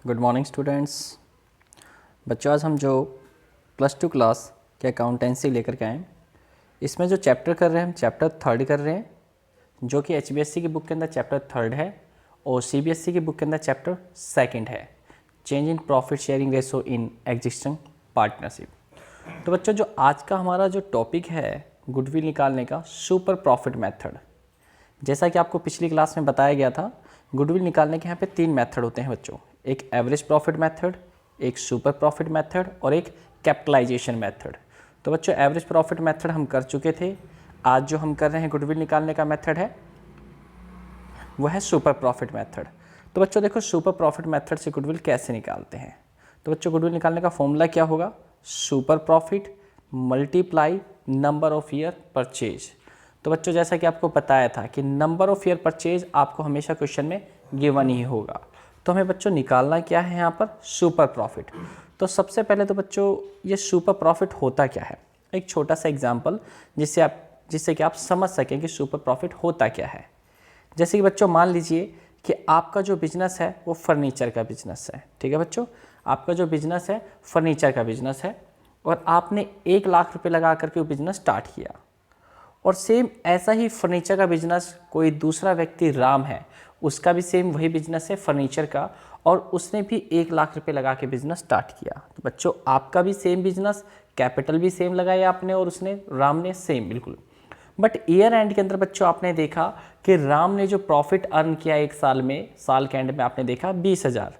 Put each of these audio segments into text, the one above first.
Good morning students. बच्चों, आज हम जो +2 क्लास के अकाउंटेंसी लेकर के आए, इसमें जो चैप्टर कर रहे हैं हम चैप्टर 3 कर रहे हैं, जो कि HBSC की बुक के अंदर चैप्टर 3 है और CBSC की बुक के अंदर चैप्टर 2 है, change in profit sharing ratio in existing partnership. तो बच्चों, जो आज का हमारा जो टॉपिक है गुडविल निकालने का सुपर प्रॉफिट मेथड, जैसा कि आपको पिछली क्लास में बताया गया था, गुडविल निकालने के यहाँ पे 3 मेथड होते हैं बच्चों। एक एवरेज प्रॉफिट मेथड, एक सुपर प्रॉफिट मेथड और एक कैपिटलाइजेशन मेथड। तो बच्चों, एवरेज प्रॉफिट मेथड हम कर चुके थे। आज जो हम कर रहे हैं गुडविल निकालने का मेथड है वो है सुपर प्रॉफिट मेथड। तो बच्चों देखो, सुपर प्रॉफिट मेथड से गुडविल कैसे निकालते हैं। तो बच्चों, गुडविल निकालने का फॉर्मूला क्या होगा? Super profit multiply number of year purchase. तो बच्चों, जैसा कि आपको बताया था कि नंबर ऑफ ईयर परचेज आपको हमेशा क्वेश्चन में गिवन ही होगा। तो हमें बच्चों निकालना क्या है यहाँ पर? Super profit. तो सबसे पहले तो बच्चों, ये सुपर प्रॉफिट होता क्या है, एक छोटा सा एग्जांपल जिससे कि आप समझ सकें कि सुपर प्रॉफिट होता क्या है। जैसे कि बच्चों, मान लीजिए कि आपका जो बिजनेस है वो फर्नीचर का बिजनेस है। ठीक है बच्चों, आपका जो बिजनेस है फर्नीचर का बिजनेस है और आपने 1 लाख रुपये लगा करके वो बिजनेस स्टार्ट किया। और सेम ऐसा ही फर्नीचर का बिजनेस कोई दूसरा व्यक्ति राम है, उसका भी सेम वही बिजनेस है फर्नीचर का, और उसने भी 1 लाख रुपए लगा के बिजनेस स्टार्ट किया। तो बच्चों, आपका भी सेम बिजनेस, कैपिटल भी सेम लगाया आपने और उसने राम ने सेम बिल्कुल। बट ईयर एंड के अंदर बच्चों आपने देखा कि राम ने जो प्रॉफिट अर्न किया एक साल में, साल के एंड में आपने देखा 20,000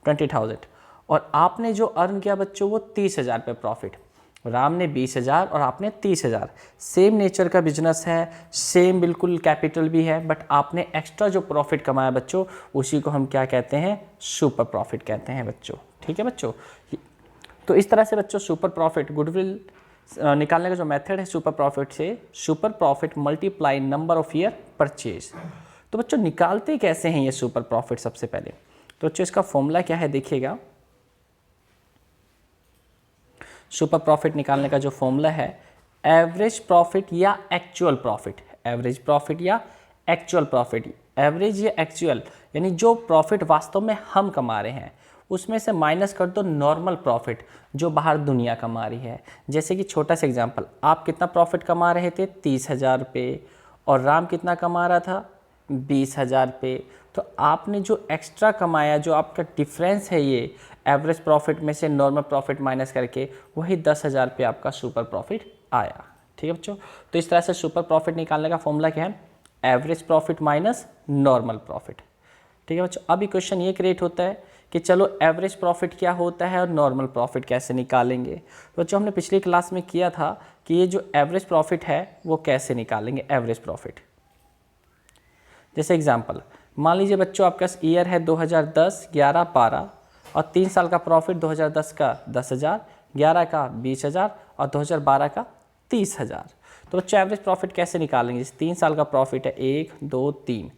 20,000, और आपने जो अर्न किया बच्चों वो 30,000 पे प्रॉफिट। राम ने 20,000 और आपने 30,000। सेम नेचर का बिजनेस है, सेम बिल्कुल कैपिटल भी है, बट आपने एक्स्ट्रा जो प्रॉफिट कमाया बच्चों, उसी को हम क्या कहते हैं? सुपर प्रॉफिट कहते हैं बच्चों। ठीक है बच्चों, तो इस तरह से बच्चों सुपर प्रॉफिट गुडविल निकालने का जो मेथड है सुपर प्रॉफिट से, super profit multiply number of year purchase. तो बच्चों निकालते कैसे हैं ये सुपर प्रॉफिट? सबसे पहले तो बच्चों इसका फॉर्मूला क्या है देखिएगा। सुपर प्रॉफिट निकालने का जो फॉर्मूला है, एवरेज प्रॉफिट या एक्चुअल प्रॉफिट, एवरेज प्रॉफिट या एक्चुअल प्रॉफिट, एवरेज या एक्चुअल यानी जो प्रॉफिट वास्तव में हम कमा रहे हैं उसमें से माइनस कर दो नॉर्मल प्रॉफिट जो बाहर दुनिया कमा रही है। जैसे कि छोटा सा एग्जांपल, आप कितना प्रॉफिट कमा रहे थे? 30,000 रुपये, और राम कितना कमा रहा था? 20,000 रुपये। तो आपने जो एक्स्ट्रा कमाया, जो आपका डिफरेंस है ये एवरेज प्रॉफिट में से नॉर्मल प्रॉफिट माइनस करके, वही 10,000 रुपये आपका सुपर प्रॉफिट आया। ठीक है बच्चों, तो इस तरह से सुपर प्रॉफिट निकालने का फॉर्मूला क्या है? Average profit minus normal profit. ठीक है बच्चों, अभी क्वेश्चन ये क्रिएट होता है कि चलो एवरेज प्रॉफिट क्या होता है और नॉर्मल प्रॉफिट कैसे निकालेंगे। तो बच्चों, हमने पिछली क्लास में किया था कि ये जो एवरेज प्रॉफिट है वो कैसे निकालेंगे एवरेज प्रॉफिट। जैसे एग्जांपल, मान लीजिए बच्चों आपका ईयर है 2010, 11, 12 और 3 साल का प्रॉफिट 2010 का 10,000, 11 का 20,000 और 2012 का 30,000। तो बच्चों एवरेज प्रॉफिट कैसे निकालेंगे? जैसे 3 साल का प्रॉफिट है 1, 2, 3,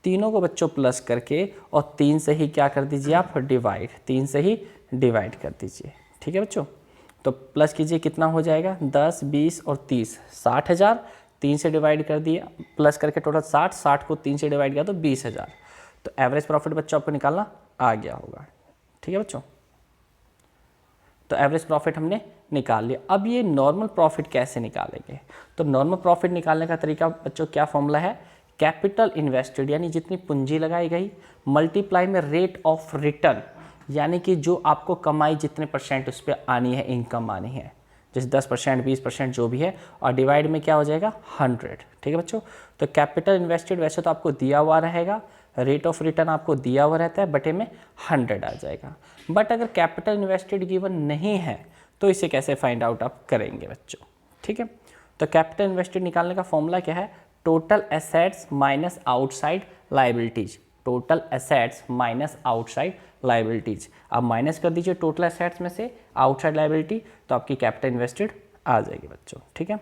तीनों को बच्चों प्लस करके और 3 से ही क्या कर दीजिए आप? डिवाइड, 3 से ही डिवाइड कर दीजिए। ठीक है बच्चों, तो प्लस कीजिए, कितना हो जाएगा? 10, 20 और 30, 60,000। 3 से डिवाइड कर दिया, प्लस करके टोटल 60, 60 को 3 से डिवाइड किया तो 20,000। तो एवरेज प्रॉफिट बच्चों आपको निकालना आ गया होगा। ठीक है बच्चों, तो एवरेज प्रॉफिट हमने निकाल लिया। अब ये नॉर्मल प्रॉफिट कैसे निकालेंगे? तो नॉर्मल प्रॉफिट निकालने का तरीका बच्चों क्या फॉर्मूला है? कैपिटल इन्वेस्टेड यानी जितनी पूंजी लगाई गई, मल्टीप्लाई में रेट ऑफ रिटर्न यानी कि जो आपको कमाई जितने % उस पर आनी है, इनकम आनी है, जैसे 10%, 20% जो भी है, और डिवाइड में क्या हो जाएगा? 100। ठीक है बच्चों, तो कैपिटल इन्वेस्टेड वैसे तो आपको दिया हुआ रहेगा, रेट ऑफ रिटर्न आपको दिया हुआ रहता है, बटे में 100 आ जाएगा। बट अगर कैपिटल इन्वेस्टेड गिवन नहीं है तो इसे कैसे फाइंड आउट आप करेंगे बच्चों? ठीक है, तो कैपिटल इन्वेस्टेड निकालने का फॉर्मूला क्या है? Total assets minus outside liabilities, total assets minus outside liabilities. आप माइनस कर दीजिए टोटल एसेट्स में से आउटसाइड लाइबिलिटी, तो आपकी कैपिटल इन्वेस्टेड आ जाएगी बच्चों। ठीक है,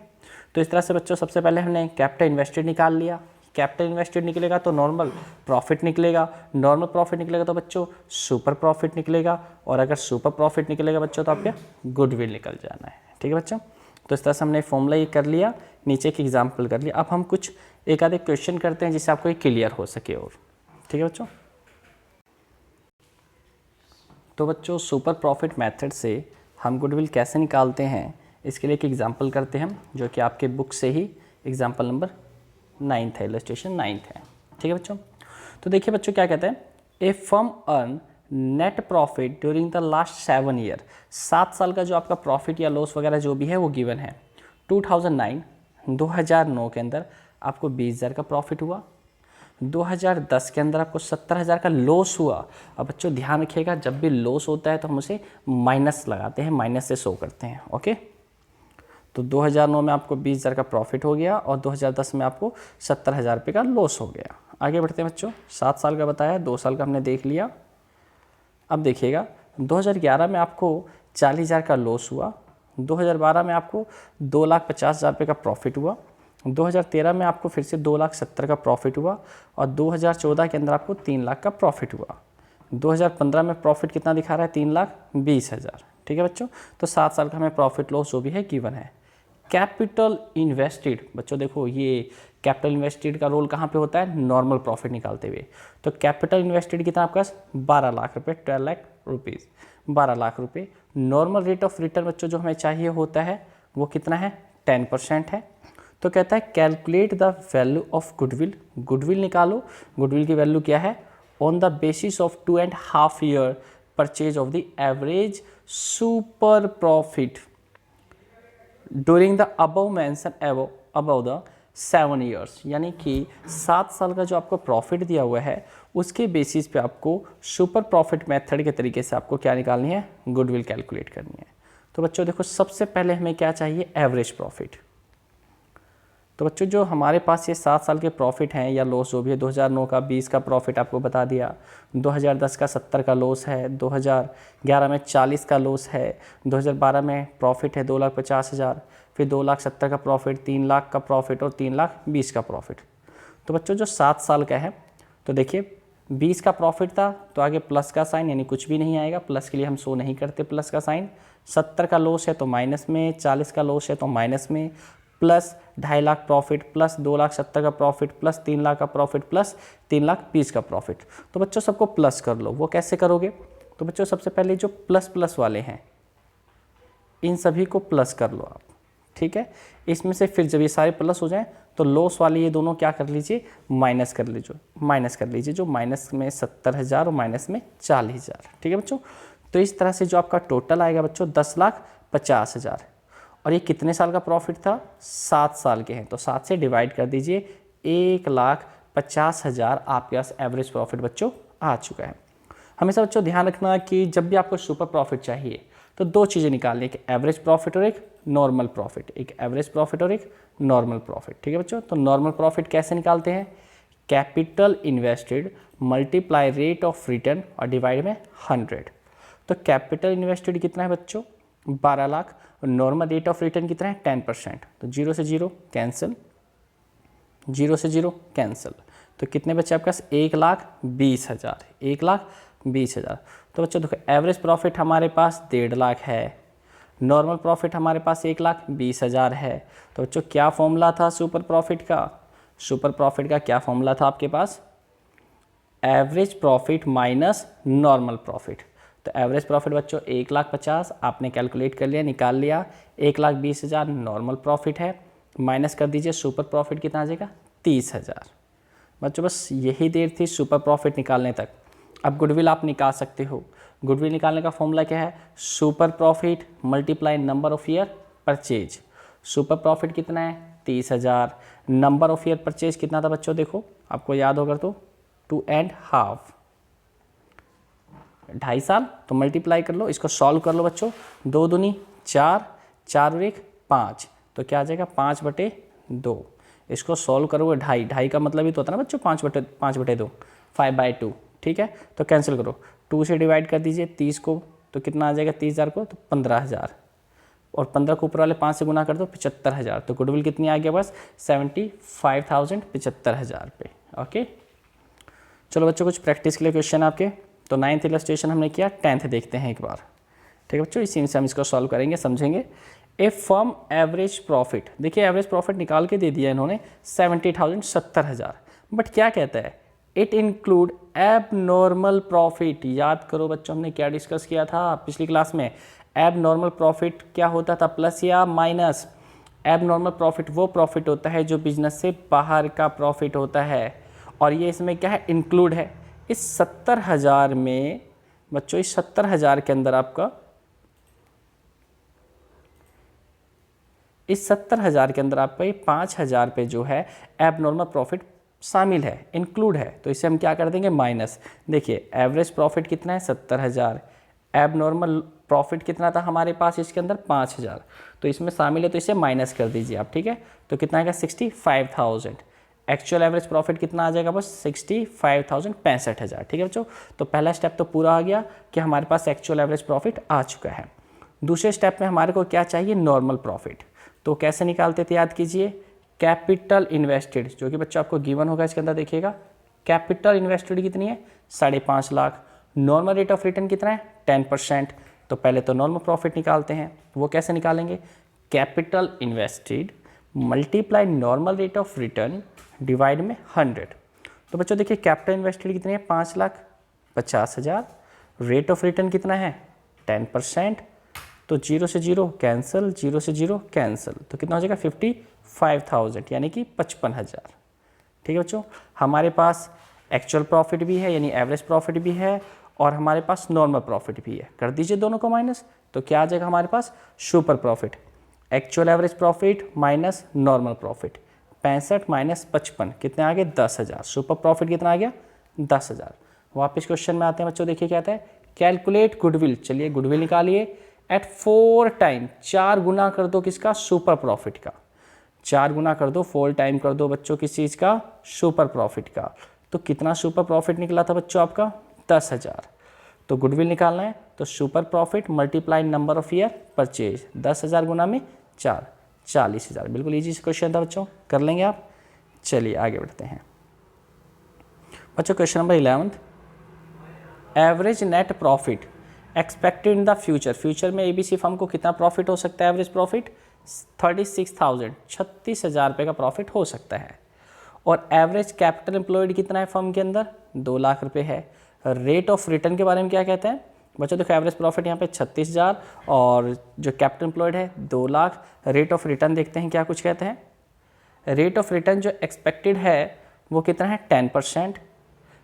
तो इस तरह से बच्चों सबसे पहले हमने कैपिटल इन्वेस्टेड निकाल लिया। कैपिटल इन्वेस्टेड निकलेगा तो नॉर्मल प्रॉफिट निकलेगा, नॉर्मल प्रॉफिट निकलेगा तो बच्चों सुपर प्रॉफिट निकलेगा, और अगर सुपर प्रॉफिट निकलेगा बच्चों तो आपका गुडविल निकल जाना है। ठीक है बच्चों, तो इस तरह से हमने फॉर्मूला ये कर लिया, नीचे की एग्जाम्पल कर लिया। अब हम कुछ एक आधे क्वेश्चन करते हैं जिससे आपको ये क्लियर हो सके और। ठीक है बच्चों, तो बच्चों सुपर प्रॉफिट मेथड से हम गुडविल कैसे निकालते हैं, इसके लिए एक एग्जांपल करते हैं जो कि आपके बुक से ही एग्जांपल नंबर 9 है, इलस्ट्रेशन 9 है। ठीक है बच्चों, तो देखिए बच्चों क्या कहते हैं, a firm earn net profit during the last 7 year, 7 साल का जो आपका प्रॉफिट या लॉस वगैरह जो भी है वो गिवन है। 2009 के अंदर आपको 20,000 का प्रॉफिट हुआ, 2010 के अंदर आपको 70,000 का लॉस हुआ। अब बच्चों ध्यान रखिएगा, जब भी लॉस होता है तो हम उसे माइनस लगाते हैं, माइनस से शो करते हैं। ओके, तो 2009 में आपको 20,000 का प्रॉफिट हो गया और 2010 में आपको 70,000 रुपये का लॉस हो गया। आगे बढ़ते हैं बच्चों, 7 साल का बताया, 2 साल का हमने देख लिया। अब देखिएगा 2011 में आपको 40,000 का लॉस हुआ, 2012 में आपको 2,50,000 रुपये का प्रॉफिट हुआ, 2013 में आपको फिर से 2,70,000 का प्रॉफिट हुआ और 2014 के अंदर आपको 3 लाख का प्रॉफिट हुआ। 2015 में प्रॉफिट कितना दिखा रहा है, 3,20,000। ठीक है बच्चों, तो 7 साल का हमें प्रॉफिट लॉस जो भी है गिवन है। कैपिटल इन्वेस्टेड, बच्चों देखो ये कैपिटल इन्वेस्टेड का रोल कहाँ पे होता है, नॉर्मल प्रॉफिट निकालते हुए। तो कैपिटल इन्वेस्टेड कितना आपका 12 लाख रुपये, 12 लाख रुपीज़, 12 लाख रुपये। नॉर्मल रेट ऑफ रिटर्न बच्चों जो हमें चाहिए होता है वो कितना है, 10% है। तो कहता है calculate the value of goodwill, goodwill निकालो, गुडविल की वैल्यू क्या है, on the basis of 2.5 year purchase of the average super profit during the above mention above the 7 years, यानी कि 7 साल का जो आपको प्रॉफिट दिया हुआ है उसके बेसिस पे आपको सुपर प्रॉफिट मेथड के तरीके से आपको क्या निकालनी है, गुडविल कैलकुलेट करनी है। तो बच्चों देखो सबसे पहले हमें क्या चाहिए, एवरेज प्रॉफिट। तो बच्चों जो हमारे पास ये 7 साल के प्रॉफिट हैं या लॉस जो भी है, 2009 का 20 का प्रॉफिट आपको बता दिया, 2010 का 70 का लॉस है, 2011 में 40 का लॉस है, 2012 में प्रॉफिट है 2,50,000, फिर 2,70,000 का प्रॉफिट, 3 लाख का प्रॉफिट और 3,20,000 का प्रॉफिट। तो बच्चों जो 7 साल का है, तो देखिए 20 का प्रॉफिट था तो आगे प्लस का साइन यानी कुछ भी नहीं आएगा, प्लस के लिए हम शो नहीं करते प्लस का साइन। 70 का लॉस है तो माइनस में, 40 का लॉस है तो माइनस में, प्लस 2.5 लाख प्रॉफिट, प्लस 2,70,000 का प्रॉफिट, प्लस 3 लाख का प्रॉफिट, प्लस 3,20,000 का प्रॉफिट। तो बच्चों सबको प्लस कर लो। वो कैसे करोगे, तो बच्चों सबसे पहले जो प्लस प्लस वाले हैं इन सभी को प्लस कर लो आप। ठीक है, इसमें से फिर जब ये सारे प्लस हो जाएं तो लॉस वाले ये दोनों क्या कर लीजिए, माइनस कर लीजिए, जो माइनस में 70,000 और माइनस में 40,000। ठीक है बच्चों, तो इस तरह से जो आपका टोटल आएगा बच्चों 10,50,000। और ये कितने साल का प्रॉफिट था, 7 साल के हैं, तो 7 से डिवाइड कर दीजिए, 1,50,000 आपके पास एवरेज प्रॉफिट बच्चों आ चुका है। हमेशा बच्चों ध्यान रखना कि जब भी आपको सुपर प्रॉफिट चाहिए तो 2 चीज़ें निकालनी है, एक एवरेज प्रॉफिट और एक नॉर्मल प्रॉफिट, एक एवरेज प्रॉफिट और एक नॉर्मल प्रॉफिट। ठीक है बच्चों, तो नॉर्मल प्रॉफिट कैसे निकालते हैं, capital invested multiply rate of return और डिवाइड में 100। तो कैपिटल इन्वेस्टेड कितना है बच्चों, 12 लाख, और नॉर्मल रेट ऑफ रिटर्न कितना है, 10%। तो 0 से 0 कैंसिल, 0 से 0 कैंसिल, तो कितने बच्चे आपके पास, 1,20,000, 1,20,000। तो बच्चों देखो एवरेज प्रॉफिट हमारे पास 1.5 लाख है, नॉर्मल प्रॉफिट हमारे पास 1,20,000 है। तो बच्चों क्या फॉर्मूला था सुपर प्रॉफिट का, सुपर प्रॉफिट का क्या फॉर्मूला था आपके पास, average profit minus normal profit. तो एवरेज प्रॉफिट बच्चों 1,50,000 आपने कैलकुलेट कर लिया, निकाल लिया, 1,20,000 नॉर्मल प्रॉफिट है, माइनस कर दीजिए सुपर प्रॉफिट कितना आ जाएगा, 30,000। बच्चों बस यही देर थी सुपर प्रॉफिट निकालने तक। अब गुडविल आप निकाल सकते हो। गुडविल निकालने का फॉर्मूला क्या है, super profit multiply number of year purchase. Super profit कितना है, 30,000, नंबर ऑफ ईयर परचेज कितना था बच्चों, देखो आपको याद होगा तो 2.5, 2.5 साल, तो मल्टीप्लाई कर लो, इसको सॉल्व कर लो बच्चों, 2 दूनी 4, 4 और 1 5, तो क्या आ जाएगा 5/2। इसको सॉल्व करोगे 2.5 का मतलब ही तो होता है ना बच्चों 5/2, 5/2। ठीक है, तो कैंसिल करो, 2 से डिवाइड कर दीजिए 30 को, तो कितना आ जाएगा 30,000 को, तो 15,000, और 15 को ऊपर वाले 5 से गुना कर दो 75,000। तो गुडविल कितनी आ गया बस 75,000, 75,000 पे। ओके, चलो बच्चों कुछ प्रैक्टिस के लिए क्वेश्चन आपके। तो 9th इलस्ट्रेशन हमने किया, 10th देखते हैं एक बार। ठीक है बच्चों, इसी में से हम इसको सॉल्व करेंगे, समझेंगे। ए फर्म एवरेज प्रॉफिट, देखिए एवरेज प्रॉफिट निकाल के दे दिया इन्होंने 70,000, 70,000, बट क्या कहता है इट इंक्लूड एब नॉर्मल प्रॉफिट। याद करो बच्चों, हमने क्या डिस्कस किया था पिछली क्लास में, एब नॉर्मल प्रॉफिट क्या होता था, प्लस या माइनस। एब नॉर्मल प्रॉफिट वो प्रॉफिट होता है जो बिजनेस से बाहर का प्रॉफिट होता है, और ये इसमें क्या है, इंक्लूड है। इस 70,000 में बच्चों, इस 70,000 के अंदर आपका, इस 70,000 के अंदर आपका ये 5,000 पे जो है एब नॉर्मल प्रॉफिट शामिल है, इंक्लूड है, तो इसे हम क्या कर देंगे, माइनस। देखिए एवरेज प्रॉफिट कितना है, 70,000, एब नॉर्मल प्रॉफिट कितना था हमारे पास इसके अंदर, 5,000, तो इसमें शामिल है, तो इसे माइनस कर दीजिए आप, ठीक है। तो कितना आएगा, 65,000। एक्चुअल एवरेज प्रॉफिट कितना आ जाएगा, बस 65,000, 65,000, ठीक है बच्चों। तो पहला स्टेप तो पूरा आ गया कि हमारे पास एक्चुअल एवरेज प्रॉफिट आ चुका है। दूसरे स्टेप में हमारे को क्या चाहिए, नॉर्मल प्रॉफिट। तो कैसे निकालते थे, याद कीजिए, कैपिटल इन्वेस्टेड, जो कि बच्चा आपको गिवन होगा इसके अंदर, देखिएगा कैपिटल इन्वेस्टेड कितनी है, 5.5 lakh. Normal rate of return कितना है, 10%। तो पहले तो नॉर्मल प्रॉफिट निकालते हैं, वो कैसे निकालेंगे, capital invested multiply normal rate of return divide में 100। तो बच्चों देखिए कैपिटल इन्वेस्टेड कितनी है, 5,50,000, रेट ऑफ रिटर्न कितना है, 10%। तो 0 से 0 कैंसिल, 0 से 0 कैंसिल, तो कितना हो जाएगा, 55,000 यानी कि 55,000, ठीक है बच्चों। हमारे पास एक्चुअल प्रॉफिट भी है यानी एवरेज प्रॉफिट भी है, और हमारे पास नॉर्मल प्रॉफिट भी है, कर दीजिए दोनों को माइनस, तो क्या आ जाएगा हमारे पास, super profit. Actual average profit minus normal profit, 65 minus 55 कितने आ गए, 10,000। सुपर प्रॉफिट कितना आ गया, 10,000। वापस क्वेश्चन में आते हैं बच्चों, देखिए क्या आता है, कैलकुलेट गुडविल। चलिए गुडविल निकालिए एट 4 टाइम, 4 गुना कर दो किसका, सुपर प्रॉफिट का, 4 गुना कर दो, 4 टाइम कर दो बच्चों किस चीज़ का, सुपर प्रॉफिट का। तो कितना सुपर प्रॉफिट निकला था बच्चों आपका, 10,000। तो गुडविल निकालना है, तो super profit multiply number of year purchase, 10,000 गुना में 4, 40,000। बिल्कुल ईजी क्वेश्चन था बच्चों, कर लेंगे आप। चलिए आगे बढ़ते हैं बच्चों, question number 11, average net profit expected in the future. Future में एबीसी फर्म को कितना प्रॉफिट हो सकता है, एवरेज प्रॉफिट 36,000, 36,000 रुपये का प्रॉफिट हो सकता है। और एवरेज कैपिटल एम्प्लॉयड कितना है फर्म के अंदर, 2 लाख रुपये है। रेट ऑफ रिटर्न के बारे में क्या कहते हैं बच्चों, देखो एवरेज प्रॉफिट यहाँ पे 36,000 और जो कैपिटल एम्प्लॉयड है 2 लाख। रेट ऑफ रिटर्न देखते हैं क्या कुछ कहते हैं, रेट ऑफ रिटर्न जो एक्सपेक्टेड है वो कितना है, 10%।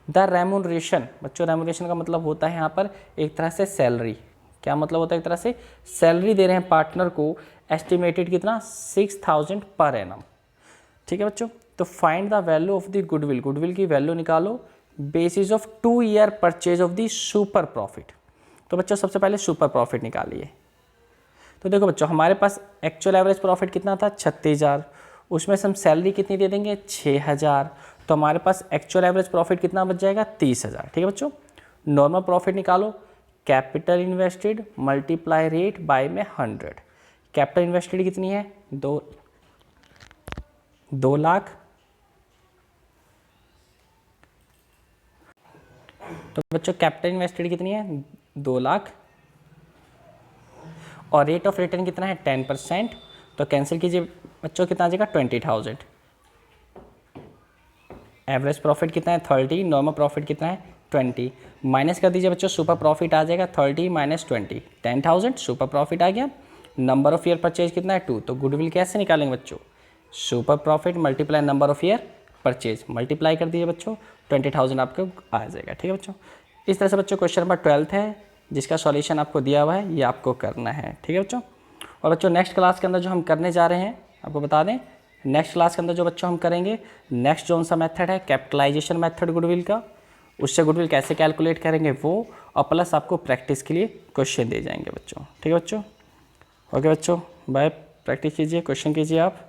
द रेम्यूनरेशन, बच्चों रेम्यूनरेशन का मतलब होता है यहाँ पर एक तरह से सैलरी। क्या मतलब होता है, एक तरह से सैलरी दे रहे हैं पार्टनर को, एस्टिमेटेड कितना, 6,000 पर एनम, ठीक है बच्चों। तो find the value of the goodwill, goodwill की वैल्यू निकालो basis of 2 year purchase of the super profit. तो बच्चों सबसे पहले सुपर प्रॉफिट निकालिए। तो देखो बच्चों हमारे पास एक्चुअल एवरेज प्रॉफिट कितना था, 36,000, उसमें से हम सैलरी कितनी दे देंगे, 6,000, तो हमारे पास एक्चुअल एवरेज प्रॉफिट कितना बच जाएगा, 30,000, ठीक है बच्चों। नॉर्मल प्रॉफिट निकालो, capital invested multiply rate by में 100। कैपिटल इन्वेस्टेड कितनी है, 2 लाख। तो बच्चों कैपिटल इन्वेस्टेड कितनी है, 2 लाख, और रेट ऑफ रिटर्न कितना है, 10%। तो कैंसिल कीजिए बच्चों, कितना आ जाएगा, 20,000। एवरेज प्रॉफिट कितना है, 30, नॉर्मल प्रॉफिट कितना है, 20। माइनस कर दीजिए बच्चों, सुपर प्रॉफिट आ जाएगा 30 माइनस 20, 10,000 सुपर प्रॉफिट आ गया। नंबर ऑफ ईयर परचेज कितना है, 2। तो गुडविल कैसे निकालेंगे बच्चों, super profit multiply number of year purchase, multiply कर दीजिए बच्चों, 20,000 आपको आ जाएगा, ठीक है बच्चों। इस तरह से बच्चों क्वेश्चन नंबर 12 है जिसका सॉल्यूशन आपको दिया हुआ है, ये आपको करना है, ठीक है बच्चों। और बच्चों नेक्स्ट क्लास के अंदर जो हम करने जा रहे हैं आपको बता दें, नेक्स्ट क्लास के अंदर जो बच्चों हम करेंगे, नेक्स्ट जो सा मेथड है कैपिटलाइजेशन मेथड गुडविल का, उससे गुडविल कैसे कैलकुलेट करेंगे वो, और प्लस आपको प्रैक्टिस के लिए क्वेश्चन दे जाएंगे बच्चों, ठीक है बच्चों। ओके बच्चों, बाय, प्रैक्टिस कीजिए, क्वेश्चन कीजिए आप।